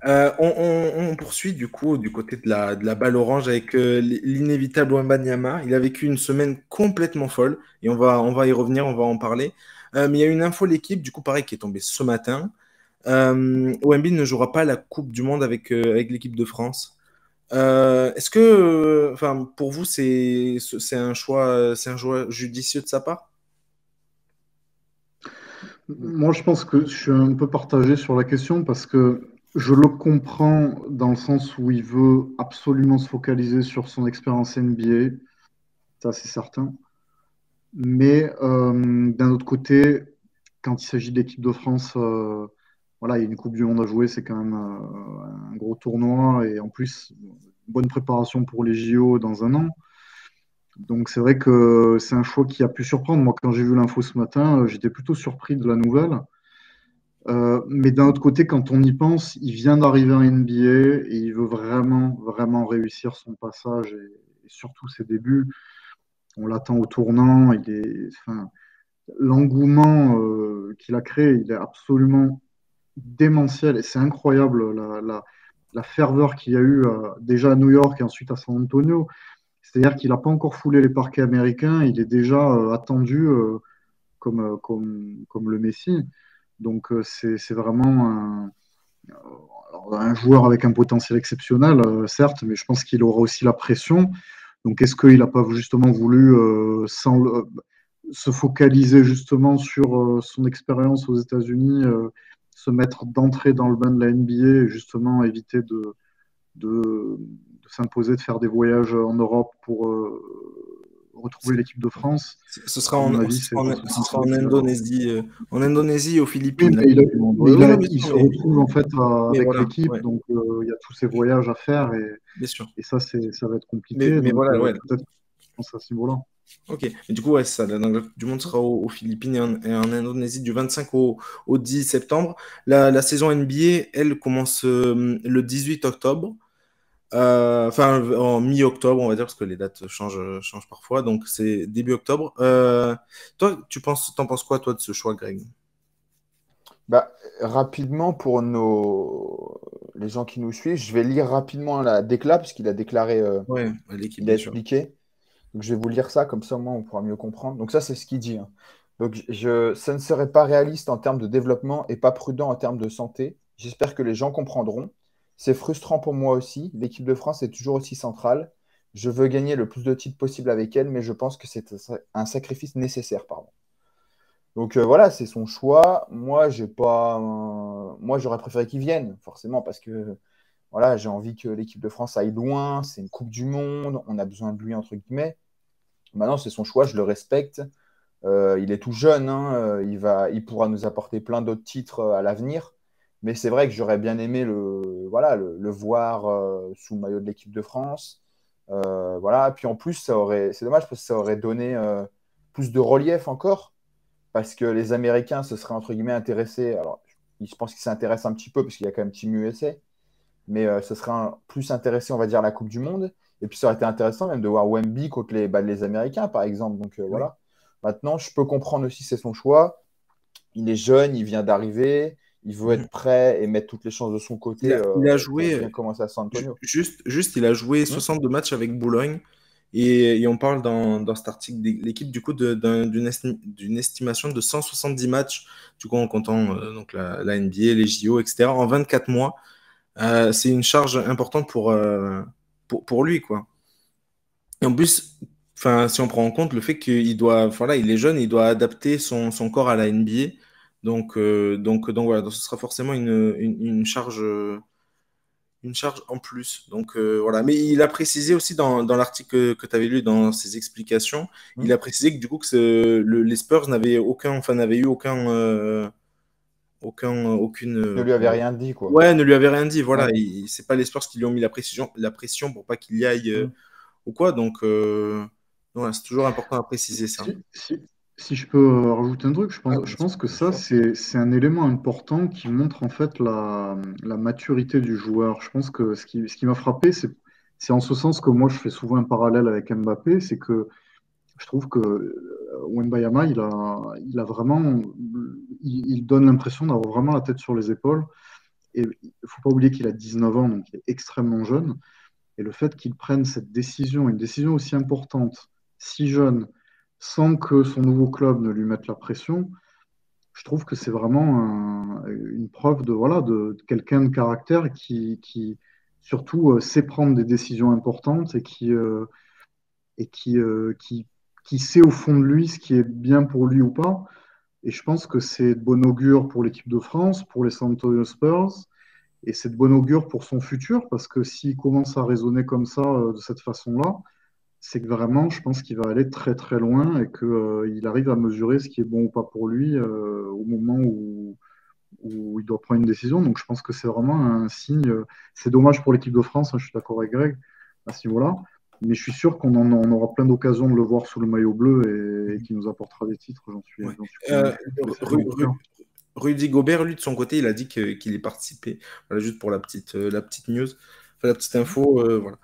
On poursuit du coup du côté de la balle orange avec l'inévitable Wembanyama. Il a vécu une semaine complètement folle et on va y revenir, on va en parler. Mais il y a une info l'équipe, du coup pareil, qui est tombée ce matin. Wemby ne jouera pas la Coupe du Monde avec l'équipe de France. Est-ce que, enfin, pour vous, c'est un choix judicieux de sa part? Moi, je pense que je suis un peu partagé sur la question parce que je le comprends dans le sens où il veut absolument se focaliser sur son expérience NBA, ça c'est certain. Mais d'un autre côté, quand il s'agit de l'équipe de France, voilà, il y a une Coupe du Monde à jouer, c'est quand même un gros tournoi et en plus, une bonne préparation pour les JO dans un an. Donc c'est vrai que c'est un choix qui a pu surprendre. Moi, quand j'ai vu l'info ce matin, j'étais plutôt surpris de la nouvelle. Mais d'un autre côté, quand on y pense, il vient d'arriver en NBA et il veut vraiment, vraiment réussir son passage et surtout ses débuts. On l'attend au tournant. Enfin, l'engouement qu'il a créé, il est absolument démentiel et c'est incroyable la ferveur qu'il y a eu déjà à New York et ensuite à San Antonio. C'est-à-dire qu'il n'a pas encore foulé les parquets américains, il est déjà attendu comme le Messi. Donc c'est vraiment un joueur avec un potentiel exceptionnel, certes, mais je pense qu'il aura aussi la pression. Donc est-ce qu'il n'a pas justement voulu se focaliser justement sur son expérience aux États-Unis, se mettre d'entrée dans le bain de la NBA et justement éviter de s'imposer, de faire des voyages en Europe pour retrouver l'équipe de France? À mon avis, c'est dans ce Ce sera sens-là qu'il va. En Indonésie et aux Oui, Philippines, la mais, Coupe du Monde. mais Oui, oui, bien il sûr, se retrouve en fait mais avec voilà, l'équipe, ouais, donc il y a tous ces voyages à faire bien sûr. et ça, ça va être compliqué. Mais Donc voilà, ouais. peut-être je pense à ce niveau-là. Ok. Et du coup, ouais, c'est ça. La Coupe du Monde sera aux Philippines et en Indonésie du 25 au 10 septembre. La saison NBA, elle commence le 18 octobre. Enfin, en mi-octobre, on va dire, parce que les dates changent parfois. Donc, c'est début octobre. Toi, t'en penses quoi, toi, de ce choix, Greg? Bah, rapidement, pour les gens qui nous suivent, je vais lire rapidement la décla, puisqu'il a déclaré, Ouais, l'équipe, il a bien sûr. expliqué. Donc, je vais vous lire ça, comme ça, au moins, on pourra mieux comprendre. Donc, ça, c'est ce qu'il dit, hein. Donc, ça ne serait pas réaliste en termes de développement et pas prudent en termes de santé. J'espère que les gens comprendront. C'est frustrant pour moi aussi. L'équipe de France est toujours aussi centrale. Je veux gagner le plus de titres possible avec elle, mais je pense que c'est un sacrifice nécessaire, pardon. Donc voilà, c'est son choix. Moi, j'ai pas, moi, j'aurais préféré qu'il vienne, forcément, parce que voilà, j'ai envie que l'équipe de France aille loin. C'est une Coupe du Monde, on a besoin de lui entre guillemets. Maintenant, c'est son choix, je le respecte. Il est tout jeune, hein, il pourra nous apporter plein d'autres titres à l'avenir. Mais c'est vrai que j'aurais bien aimé voilà, le voir sous le maillot de l'équipe de France. Voilà. Puis en plus, c'est dommage parce que ça aurait donné plus de relief encore parce que les Américains se seraient entre guillemets intéressés. Alors, je pense qu'ils s'intéressent un petit peu parce qu'il y a quand même Team USA, mais ce serait plus intéressé, on va dire, à la Coupe du Monde. Et puis ça aurait été intéressant même de voir Wemby contre les Américains, par exemple. Donc Oui. voilà. Maintenant, je peux comprendre aussi c'est son choix. Il est jeune, il vient d'arriver, il veut Mhm. être prêt et mettre toutes les chances de son côté Il a pour joué, bien commencer à San Antonio. juste, il a joué Hmm. 62 matchs avec Boulogne. Et on parle dans cet article de l'équipe du coup d'une estimation de 170 matchs, du coup en comptant donc la NBA, les JO, etc., en 24 mois. C'est une charge importante pour lui, quoi. Et en plus, enfin, si on prend en compte le fait qu'il doit, voilà, il est jeune, il doit adapter son corps à la NBA. Donc voilà, donc ce sera forcément une charge en plus. Donc voilà. Mais il a précisé aussi dans l'article que tu avais lu, dans ses explications, il Hmm. a précisé que du coup que les Spurs n'avaient eu aucune, Ne lui avait rien dit, quoi. ouais, ne lui avait rien dit. Voilà, Ouais. c'est pas les Spurs qui lui ont mis la pression pour pas qu'il y aille Hmm. ou quoi. Donc voilà, c'est toujours important à préciser ça. Si, si- si je peux rajouter un truc, Ah, je pense que ça, sûr. c'est un élément important qui montre en fait la maturité du joueur. Je pense que ce qui m'a frappé, c'est en ce sens que moi je fais souvent un parallèle avec Mbappé, c'est que je trouve que Wembayama, il a vraiment, il donne l'impression d'avoir vraiment la tête sur les épaules. Et il ne faut pas oublier qu'il a 19 ans, donc il est extrêmement jeune. Et le fait qu'il prenne cette décision, une décision aussi importante, si jeune, sans que son nouveau club ne lui mette la pression, je trouve que c'est vraiment une preuve de, voilà, de quelqu'un de caractère qui surtout sait prendre des décisions importantes et qui sait au fond de lui ce qui est bien pour lui ou pas. Et je pense que c'est de bon augure pour l'équipe de France, pour les San Antonio Spurs, et c'est de bon augure pour son futur, parce que s'il commence à raisonner comme ça, de cette façon-là, c'est que vraiment, je pense qu'il va aller très très loin et qu'il arrive à mesurer ce qui est bon ou pas pour lui au moment où il doit prendre une décision. Donc je pense que c'est vraiment un signe. C'est dommage pour l'équipe de France, hein, je suis d'accord avec Greg à ce niveau-là. Mais je suis sûr on aura plein d'occasions de le voir sous le maillot bleu et qu'il nous apportera des titres, Ouais. j'en suis convaincu. C'est vraiment le cas. Rudy Gobert, lui, de son côté, il a dit qu'il y participait. Voilà, juste pour la petite news, enfin, la petite info. Voilà.